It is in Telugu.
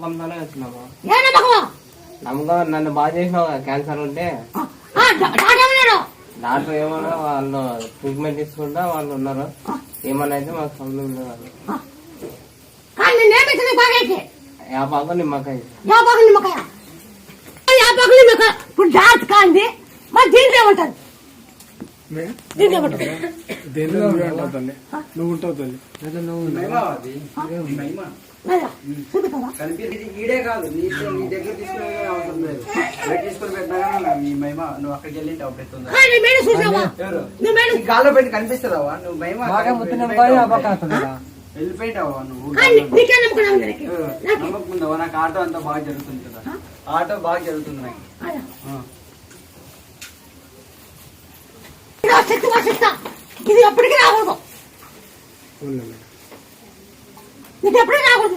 నమ్మకంతోనే వచ్చినాము. ఏ నమ్మకం? నమ్మకం నన్ను బాగా చేసినావు. క్యాన్సర్ ఉంటే డాక్టర్ ఏమన్నా వాళ్ళు ట్రీట్మెంట్ తీసుకుంటా వాళ్ళు ఉన్నారు. ఏమన్నా అయితే మాకు సంబంధం ఉండదు. యాపాకు నిమ్మకాయ ఇప్పుడు జాగ్రత్త కాండి మరి దీంట్లో ఉంటుంది. నువ్వు ఉంటావు తల్లి. ఈడే కాదు నీ దగ్గర తీసుకునే అవసరం లేదు. తీసుకుని పెట్టినా నీ మహిమ నువ్వు అక్కడికి వెళ్ళి గాల్లో పెట్టి కనిపిస్తుందావా నువ్వు మహిమ వెళ్ళిపోయినావా నువ్వు నమ్మకుందావా? నాకు ఆటో అంతా బాగా జరుగుతుంది కదా. ఆటో బాగా జరుగుతుంది నాకు. ఇది ఎప్పటికీ రాకూడదు. నీకు ఎప్పటికీ రాకూడదు.